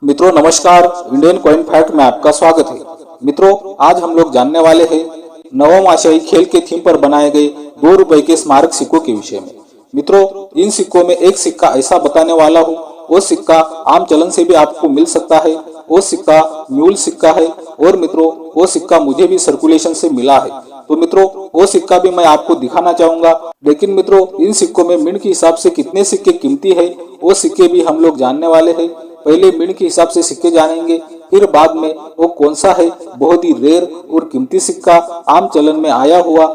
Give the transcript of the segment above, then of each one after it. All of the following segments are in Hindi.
मित्रों नमस्कार, इंडियन कॉइन फैक्ट में आपका स्वागत है। मित्रों आज हम लोग जानने वाले हैं नवम आशियाई खेल के थीम पर बनाए गए 2 रुपए के स्मारक सिक्कों के विषय में। मित्रों इन सिक्कों में एक सिक्का ऐसा बताने वाला हूँ, वो सिक्का आम चलन से भी आपको मिल सकता है। वो सिक्का म्यूल सिक्का है और मित्रों वो सिक्का मुझे भी सर्कुलेशन से मिला है। तो मित्रों वो सिक्का भी मैं आपको दिखाना चाहूंगा। लेकिन मित्रों इन सिक्कों में मिंट के हिसाब से कितने सिक्के कीमती है वो सिक्के भी हम लोग जानने वाले हैं। पहले मिंट के हिसाब से सिक्के जानेंगे, फिर बाद में वो कौन सा है बहुत ही रेयर और कीमती सिक्का आम चलन में आया हुआ।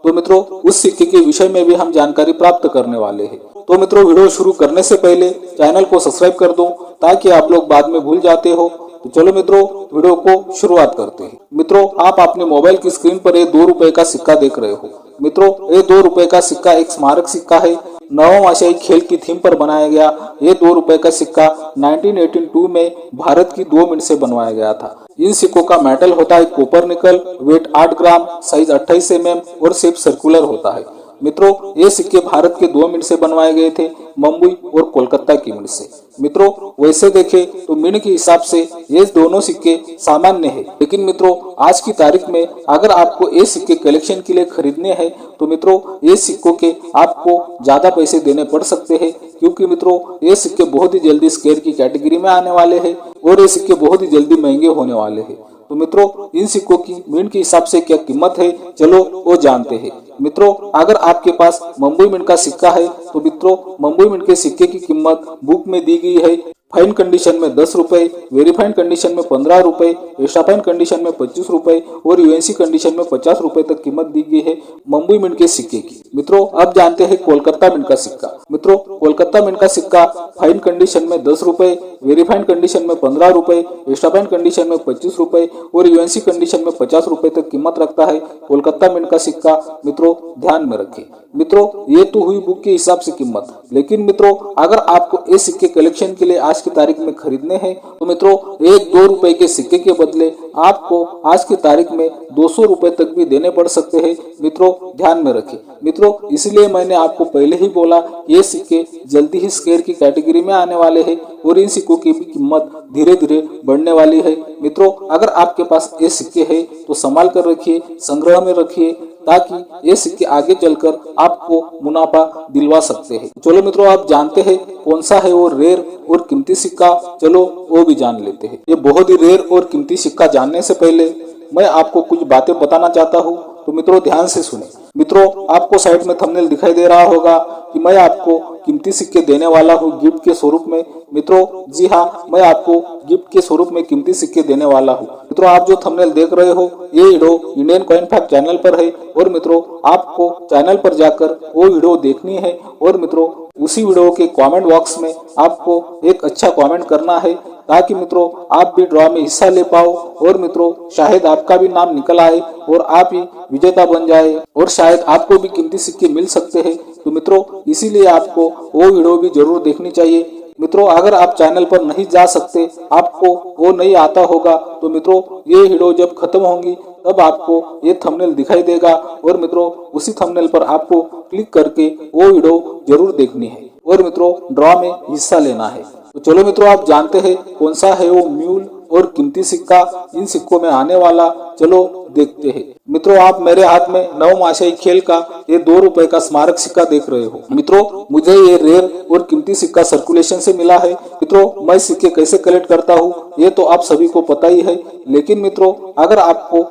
तो मित्रों उस सिक्के के विषय में भी हम जानकारी प्राप्त करने वाले हैं। तो मित्रों वीडियो शुरू करने से पहले चैनल को सब्सक्राइब कर दो ताकि आप लोग बाद में भूल जाते हो। तो चलो मित्रों वीडियो को शुरुआत करते हैं। मित्रों आप अपने मोबाइल की स्क्रीन पर ये 2 रुपए का सिक्का देख रहे हो। मित्रों ये 2 रुपए का सिक्का एक स्मारक सिक्का है। नवम आशियाई खेल की थीम पर बनाया गया ये 2 रुपए का सिक्का 1982 में भारत की 2 मिनट से बनवाया गया था। इन सिक्कों का मेटल होता है कॉपर निकल, वेट 8 ग्राम, साइज 28 mm और शेप सर्कुलर होता है। मित्रों ये सिक्के भारत के 2 मिनट से बनवाए गए थे, मुंबई और कोलकाता की मिनट से। मित्रों वैसे देखें तो मिनट के हिसाब से ये दोनों सिक्के सामान्य है, लेकिन मित्रों आज की तारीख में अगर आपको ये सिक्के कलेक्शन के लिए खरीदने हैं तो मित्रों ये सिक्कों के आपको ज्यादा पैसे देने पड़ सकते हैं, क्योंकि मित्रों ये सिक्के बहुत ही जल्दी स्केयर की कैटेगरी में आने वाले हैं और ये सिक्के बहुत ही जल्दी महंगे होने वाले हैं। तो मित्रों इन सिक्कों की मिंट के हिसाब से क्या कीमत है चलो वो जानते हैं। मित्रों अगर आपके पास मुंबई मिंट का सिक्का है तो मित्रों मुंबई मिंट के सिक्के की कीमत बुक में दी गई है। फाइन कंडीशन में 10 रुपए, वेरीफाइड कंडीशन में 15 रुपए, एक्स्ट्रा फाइन कंडीशन में 25 रुपए और यूएनसी कंडीशन में 50 रुपए तक कीमत दी गई है मुंबई मिंट के सिक्के की। मित्रों अब जानते हैं कोलकाता मिंट का सिक्का। मित्रों कोलकाता मिंट का सिक्का फाइन कंडीशन में 10 रुपए, वेरीफाइड कंडीशन में 15 रुपए, एक्स्ट्रा फाइन कंडीशन में 25 रुपए और यूएनसी कंडीशन में 50 रुपए तक कीमत रखता है कोलकाता मिंट का सिक्का। मित्रों ध्यान में रखें। मित्रों ये तो हुई बुक के हिसाब से कीमत, लेकिन मित्रों अगर आपको ये सिक्के कलेक्शन के लिए आज की तारीख में खरीदने हैं तो मित्रों 1-2 रुपए के सिक्के के बदले आपको आज की तारीख में 200 रुपए तक भी देने पड़ सकते हैं। मित्रों ध्यान में रखें। मित्रों इसलिए मैंने आपको पहले ही बोला ये सिक्के जल्दी ही स्केयर की कैटेगरी में आने वाले हैं और इन सिक्कों की भी कीमत धीरे धीरे बढ़ने वाली है। मित्रों अगर आपके पास ये सिक्के है तो संभाल कर रखिए, संग्रह में रखिए, ताकि ये सिक्के आगे चलकर आपको मुनाफा दिलवा सकते हैं। चलो मित्रों आप जानते हैं कौन सा है वो रेयर और कीमती सिक्का, चलो वो भी जान लेते हैं। ये बहुत ही रेयर और कीमती सिक्का जानने से पहले मैं आपको कुछ बातें बताना चाहता हूँ, तो मित्रों ध्यान से सुने। मित्रों आपको साइड में थंबनेल दिखाई दे रहा होगा कि मैं आपको कीमती सिक्के देने वाला हूँ गिफ्ट के स्वरूप में। मित्रों जी हाँ, मैं आपको गिफ्ट के स्वरूप में कीमती सिक्के देने वाला हूँ। मित्रों आप जो थंबनेल देख रहे हो ये video Indian coin fact channel पर है और मित्रों आपको चैनल पर जाकर वो वीडियो देखनी है और मित्रों उसी वीडियो के कमेंट बॉक्स में आपको एक अच्छा कमेंट करना है ताकि मित्रों आप भी ड्रॉ में हिस्सा ले पाओ और मित्रों शायद आपका भी नाम निकल आए और आप ही विजेता बन जाए और शायद आपको भी कीमती सिक्के मिल सकते हैं। तो मित्रों इसीलिए आपको वो वीडियो भी जरूर देखनी चाहिए। मित्रों अगर आप चैनल पर नहीं जा सकते, आपको वो नहीं आता होगा, तो मित्रों ये वीडियो जब खत्म होंगी तब आपको ये थंबनेल दिखाई देगा और मित्रों उसी थंबनेल पर आपको क्लिक करके वो वीडियो जरूर देखनी है और मित्रों ड्रॉ में हिस्सा लेना है। तो चलो मित्रों आप जानते हैं कौन सा है वो म्यूल और कीमती सिक्का इन सिक्कों में आने वाला, चलो देखते हैं। मित्रों आप मेरे हाथ में नवम आशियाई खेल का ये 2 रुपए का स्मारक सिक्का देख रहे हो। मित्रों मुझे ये रेयर और कीमती सिक्का सर्कुलेशन से मिला है। मित्रों मैं सिक्के कैसे कलेक्ट करता हूँ ये तो आप सभी को पता ही है, लेकिन मित्रों अगर आपको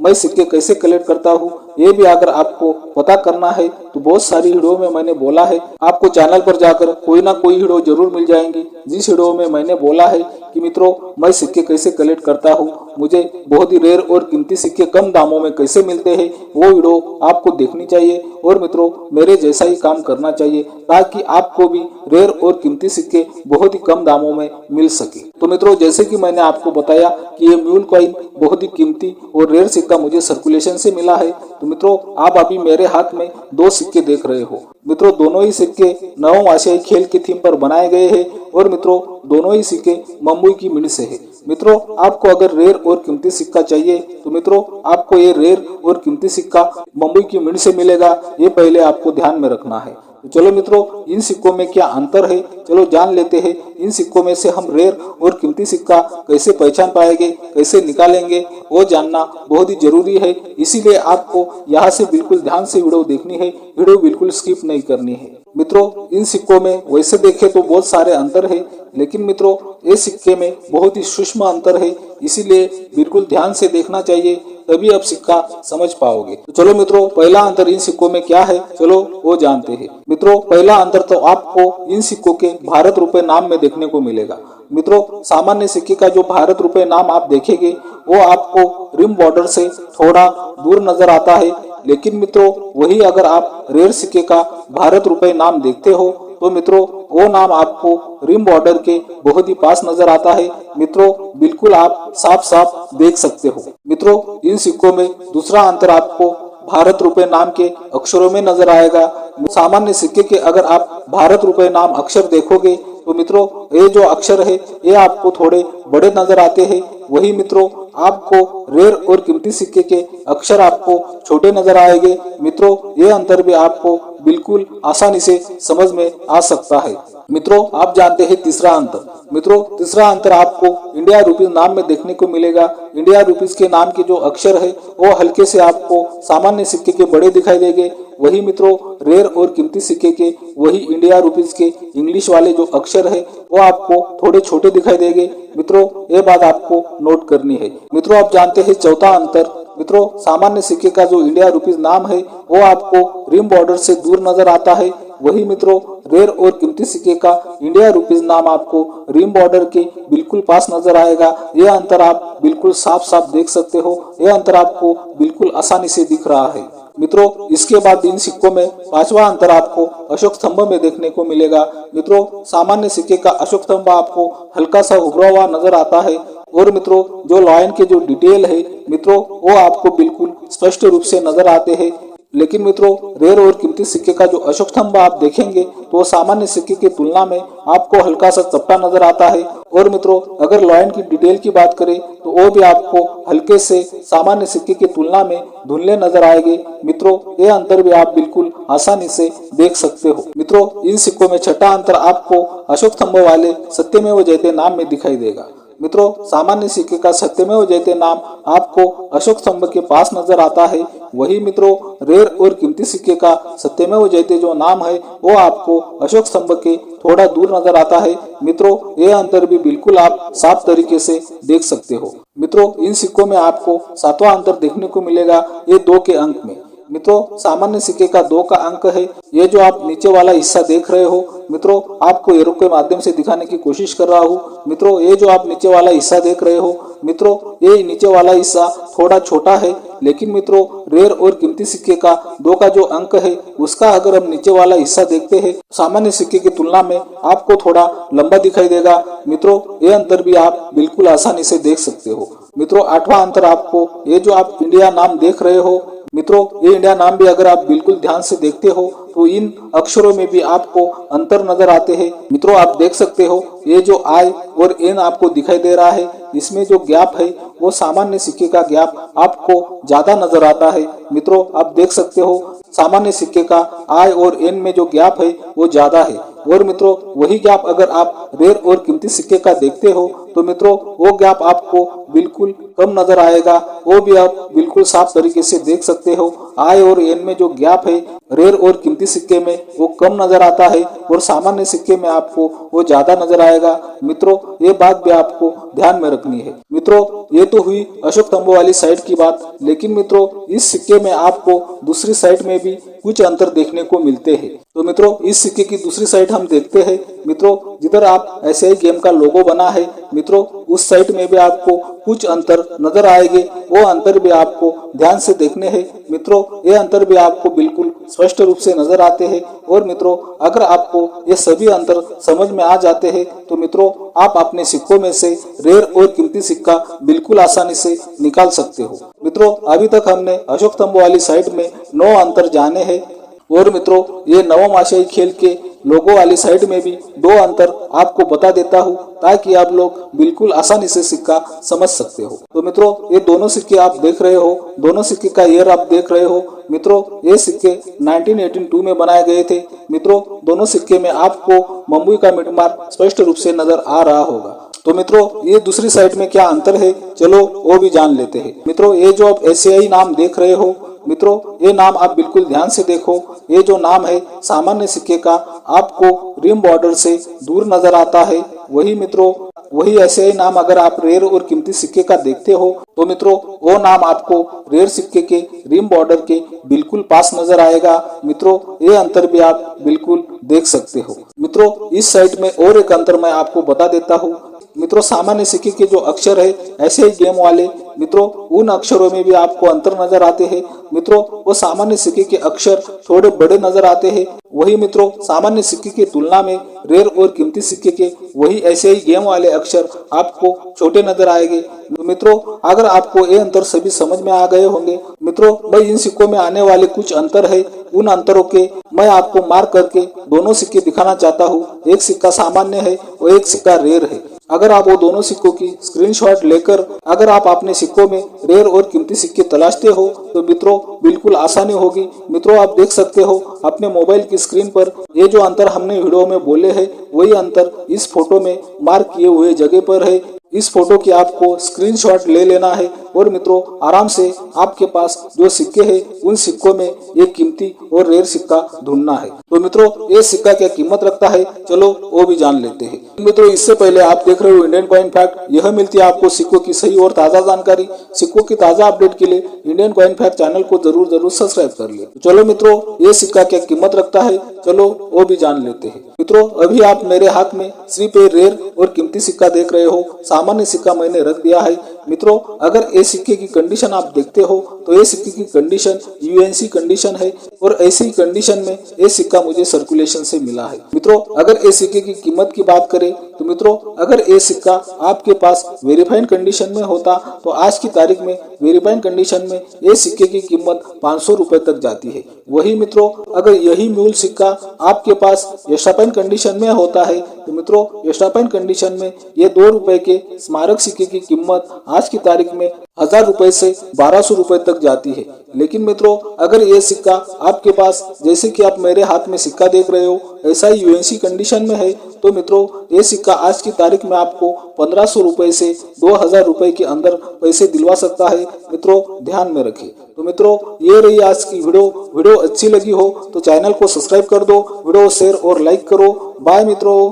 मैं सिक्के कैसे कलेक्ट करता हूँ ये भी अगर आपको पता करना है तो बहुत सारी वीडियो में मैंने बोला है, आपको चैनल पर जाकर कोई ना कोई वीडियो जरूर मिल जाएंगी जिस वीडियो में मैंने बोला है कि मित्रों मैं सिक्के कैसे कलेक्ट करता हूँ, मुझे बहुत ही रेयर और कीमती सिक्के कम दामों में कैसे मिलते हैं, वो वीडियो आपको देखनी चाहिए और मित्रों मेरे जैसा ही काम करना चाहिए ताकि आपको भी रेयर और कीमती सिक्के बहुत ही कम दामों में मिल सके। तो मित्रों जैसे कि मैंने आपको बताया कि ये म्यूल कॉइन बहुत ही कीमती और रेयर सिक्का मुझे सर्कुलेशन से मिला है। तो मित्रों आप अभी मेरे हाथ में 2 सिक्के देख रहे हो। मित्रों दोनों ही सिक्के नवम आशियाई खेल की थीम पर बनाए गए हैं और मित्रों दोनों ही सिक्के मुंबई की मिंट से है। मित्रों आपको अगर रेयर और कीमती सिक्का चाहिए तो मित्रों आपको ये रेयर और कीमती सिक्का मुंबई की मिंट से मिलेगा, ये पहले आपको ध्यान में रखना है। तो चलो मित्रों, इन सिक्कों में क्या अंतर है, चलो जान लेते हैं। इन सिक्कों में से हम रेयर और कीमती सिक्का कैसे पहचान पाएंगे, कैसे निकालेंगे, वो जानना बहुत ही जरूरी है। इसीलिए आपको यहाँ से बिल्कुल ध्यान से वीडियो देखनी है, वीडियो बिल्कुल स्किप नहीं करनी है। मित्रों, इन सिक्कों में वैसे देखें तो बहुत सारे अंतर है, लेकिन मित्रों ये सिक्के में बहुत ही सूक्ष्म अंतर है, इसीलिए बिल्कुल ध्यान से देखना चाहिए, तभी आप सिक्का समझ पाओगे। तो चलो मित्रों, पहला अंतर इन सिक्कों में क्या है, चलो वो जानते हैं। मित्रों, पहला अंतर तो आपको इन सिक्कों के भारत रुपए नाम में देखने को मिलेगा। मित्रों, सामान्य सिक्के का जो भारत रुपए नाम आप देखेंगे वो आपको रिम बॉर्डर से थोड़ा दूर नजर आता है, लेकिन मित्रों वही अगर आप रेयर सिक्के का भारत रुपए नाम देखते हो तो मित्रों वो नाम आपको रिम बॉर्डर के बहुत ही पास नजर आता है। मित्रों बिल्कुल आप साफ साफ देख सकते हो। मित्रों, इन सिक्कों में दूसरा अंतर आपको भारत रुपए नाम के अक्षरों में नजर आएगा। सामान्य सिक्के के अगर आप भारत रुपए नाम अक्षर देखोगे तो मित्रों ये जो अक्षर है ये आपको थोड़े बड़े नजर आते हैं, वही मित्रों आपको रेयर और कीमती सिक्के के अक्षर आपको छोटे नजर आएंगे। मित्रों ये अंतर भी आपको बिल्कुल आसानी से समझ में आ सकता है। मित्रों, आप जानते हैं तीसरा अंतर। मित्रों, तीसरा अंतर आपको इंडिया रुपीज नाम में देखने को मिलेगा। इंडिया रुपीज के नाम के जो अक्षर है वो हल्के से आपको सामान्य सिक्के के बड़े दिखाई देंगे, वही मित्रों रेयर और कीमती सिक्के के वही इंडिया रुपीज के इंग्लिश वाले जो अक्षर है वो आपको थोड़े छोटे दिखाई देंगे। मित्रों ये बात आपको नोट करनी है। मित्रों, आप जानते हैं चौथा अंतर। मित्रों, सामान्य सिक्के का जो इंडिया रुपीज नाम है वो आपको रिम बॉर्डर से दूर नजर आता है, वही मित्रों रेयर और कीमती सिक्के का इंडिया रुपीज नाम आपको रिम बॉर्डर के बिल्कुल पास नजर आएगा। यह अंतर आप बिल्कुल साफ साफ देख सकते हो, यह अंतर आपको बिल्कुल आसानी से दिख रहा है। मित्रों, इसके बाद इन सिक्कों में पांचवा अंतर आपको अशोक स्तंभ में देखने को मिलेगा। मित्रों, सामान्य सिक्के का अशोक स्तंभ आपको हल्का सा उभरा हुआ नजर आता है, और मित्रों जो लायन के जो डिटेल है मित्रों वो आपको बिल्कुल स्पष्ट रूप से नजर आते हैं। लेकिन मित्रों रेयर और कीमती सिक्के का जो अशोक स्तंभ आप देखेंगे तो सामान्य सिक्के की तुलना में आपको हल्का सा चपटा नजर आता है, और मित्रों अगर लायन की डिटेल की बात करें तो वो भी आपको हल्के से सामान्य सिक्के की तुलना में धुंधले नजर आएंगे। मित्रों ये अंतर भी आप बिल्कुल आसानी से देख सकते हो। मित्रों, इन सिक्कों में छठा अंतर आपको अशोक स्तंभ वाले सत्यमेव जयते नाम में दिखाई देगा। मित्रों, सामान्य सिक्के का सत्यमेव जयते नाम आपको अशोक स्तंभ के पास नजर आता है, वही मित्रों रेयर और कीमती सिक्के का सत्यमेव जयते जो नाम है वो आपको अशोक स्तंभ के थोड़ा दूर नजर आता है। मित्रों ये अंतर भी बिल्कुल आप साफ तरीके से देख सकते हो। मित्रों, इन सिक्कों में आपको सातवां अंतर देखने को मिलेगा, ये 2 के अंक में। मित्रों, सामान्य सिक्के का 2 का अंक है। ये जो आप नीचे वाला हिस्सा देख रहे हो मित्रों, आपको एरो के माध्यम से दिखाने की कोशिश कर रहा हूँ। मित्रों ये जो आप नीचे वाला हिस्सा देख रहे हो मित्रों, ये नीचे वाला हिस्सा थोड़ा छोटा है, लेकिन मित्रों रेयर और कीमती सिक्के का 2 का जो अंक है उसका अगर हम नीचे वाला हिस्सा देखते हैं सामान्य सिक्के की तुलना में आपको थोड़ा लंबा दिखाई देगा। मित्रों ये अंतर भी आप बिल्कुल आसानी से देख सकते हो। मित्रों, आठवां अंतर आपको ये जो आप इंडिया नाम देख रहे हो मित्रों, ये इंडिया नाम भी अगर आप बिल्कुल ध्यान से देखते हो तो इन अक्षरों में भी आपको अंतर नजर आते हैं। मित्रों आप देख सकते हो ये जो आई और एन आपको दिखाई दे रहा है, इसमें जो गैप है वो सामान्य सिक्के का गैप आपको ज्यादा नजर आता है। मित्रों आप देख सकते हो सामान्य सिक्के का आई और एन में जो गैप है वो ज्यादा है, और मित्रों वही गैप अगर आप रेयर और कीमती सिक्के का देखते हो तो मित्रों वो गैप आपको बिल्कुल कम नजर आएगा, वो भी आप बिल्कुल साफ तरीके से देख सकते हो। आई और एन में जो गैप है रेयर और कीमती सिक्के में वो कम नजर आता है, और सामान्य सिक्के में आपको वो ज्यादा नजर आएगा। मित्रों ये बात भी आपको ध्यान में रखनी है। मित्रों ये तो हुई अशोक स्तंभ वाली साइड की बात, लेकिन मित्रों इस सिक्के में आपको दूसरी साइड में भी कुछ अंतर देखने को मिलते हैं। तो मित्रों इस सिक्के की दूसरी साइड हम देखते हैं। मित्रों जिधर आप ऐसे ही गेम का लोगो बना है मित्रों उस साइड में भी आपको कुछ अंतर नजर आएंगे, वो अंतर भी आपको ध्यान से देखने हैं। मित्रों ये अंतर भी आपको बिल्कुल स्पष्ट रूप से नजर आते हैं, और मित्रों अगर आपको ये सभी अंतर समझ में आ जाते हैं तो मित्रों आप अपने सिक्कों में से रेयर और कीमती सिक्का बिल्कुल आसानी से निकाल सकते हो। मित्रों अभी तक हमने अशोक स्तंभ वाली साइड में 9 अंतर जाने हैं, और मित्रों ये नवम आशियाई खेल के लोगो वाली साइड में भी दो अंतर आपको बता देता हूँ, ताकि आप लोग बिल्कुल आसानी से सिक्का समझ सकते हो। तो मित्रों, ये दोनों सिक्के आप देख रहे हो, दोनों सिक्के का ईयर आप देख रहे हो। मित्रों, ये सिक्के 1982 में बनाए गए थे। मित्रों, दोनों सिक्के में आपको मुंबई का मिटमार स्पष्ट रूप से नजर आ रहा होगा। तो मित्रों, ये दूसरी साइड में क्या अंतर है, चलो वो भी जान लेते हैं। मित्रों, ये जो आप एशियाई नाम देख रहे हो, मित्रों ये नाम आप बिल्कुल ध्यान से देखो। ये जो नाम है सामान्य सिक्के का आपको रिम बॉर्डर से दूर नजर आता है। वही मित्रों, वही एशियाई नाम अगर आप रेयर और कीमती सिक्के का देखते हो तो मित्रों वो नाम आपको रेयर सिक्के के रिम बॉर्डर के बिल्कुल पास नजर आएगा। मित्रों, ये अंतर भी आप बिल्कुल देख सकते हो। मित्रों, इस साइड में और एक अंतर मैं आपको बता देता हूँ। मित्रों, सामान्य सिक्के के जो अक्षर है ऐसे ही गेम वाले, मित्रों उन अक्षरों में भी आपको अंतर नजर आते हैं। मित्रों, वो सामान्य सिक्के के अक्षर थोड़े बड़े नजर आते हैं। वही मित्रों, सामान्य सिक्के की तुलना में रेयर और कीमती सिक्के के वही ऐसे ही गेम वाले अक्षर आपको छोटे नजर आएंगे। मित्रों, अगर आपको ये अंतर सभी समझ में आ गए होंगे। मित्रों, मैं इन सिक्कों में आने वाले कुछ अंतर है, उन अंतरों के मैं आपको मार्क करके दोनों सिक्के दिखाना चाहता हूँ। एक सिक्का सामान्य है और एक सिक्का रेयर है। अगर आप वो दोनों सिक्कों की स्क्रीनशॉट लेकर अगर आप अपने सिक्कों में रेयर और कीमती सिक्के तलाशते हो तो मित्रों बिल्कुल आसानी होगी। मित्रों, आप देख सकते हो अपने मोबाइल की स्क्रीन पर ये जो अंतर हमने वीडियो में बोले हैं वही अंतर इस फोटो में मार्क किए हुए जगह पर है। इस फोटो की आपको स्क्रीनशॉट ले लेना है और मित्रों आराम से आपके पास जो सिक्के हैं उन सिक्कों में एक कीमती और रेयर सिक्का ढूंढना है। तो मित्रों, ये सिक्का क्या कीमत रखता है, चलो वो भी जान लेते हैं। मित्रों, इससे पहले आप देख रहे हो इंडियन कॉइन फैक्ट। यह मिलती है आपको सिक्कों की सही और ताजा जानकारी। सिक्कों की ताजा अपडेट के लिए इंडियन कॉइन फैक्ट चैनल को जरूर सब्सक्राइब कर लिए। चलो मित्रों, ये सिक्का क्या कीमत रखता है, चलो वो भी जान लेते हैं। मित्रों, अभी आप मेरे हाथ में सिर्फ एक रेयर और कीमती सिक्का देख रहे हो। सामान्य सिक्का मैंने रख दिया है। मित्रों, अगर ये सिक्के की कंडीशन आप देखते हो तो ये सिक्के की कंडीशन यूएनसी कंडीशन है और ऐसी कंडीशन में ये सिक्का मुझे सर्कुलेशन से मिला है। मित्रों, अगर ये सिक्के की कीमत की बात करें तो मित्रों अगर ये सिक्का आपके पास वेरीफाइड कंडीशन में होता तो आज की तारीख में वेरीफाइड कंडीशन में ये सिक्के की कीमत 500 रुपए तक जाती है। वही मित्रों, अगर यही मूल सिक्का आपके पास यशापाइन कंडीशन में होता है तो मित्रों यशापाइन कंडीशन में ये 2 रुपए के स्मारक सिक्के की कीमत आज की तारीख में 1000 रुपए से 1200 रुपए तक जाती है। लेकिन मित्रों, अगर ये सिक्का आपके पास जैसे कि आप मेरे हाथ में सिक्का देख रहे हो ऐसा ही यूएनसी कंडीशन में है तो मित्रों ये सिक्का आज की तारीख में आपको 1500 रुपए से 2000 रुपए के अंदर पैसे दिलवा सकता है। मित्रों ध्यान में रखिए। तो मित्रों, ये रही आज की वीडियो अच्छी लगी हो तो चैनल को सब्सक्राइब कर दो, वीडियो शेयर और लाइक करो। बाय मित्रों।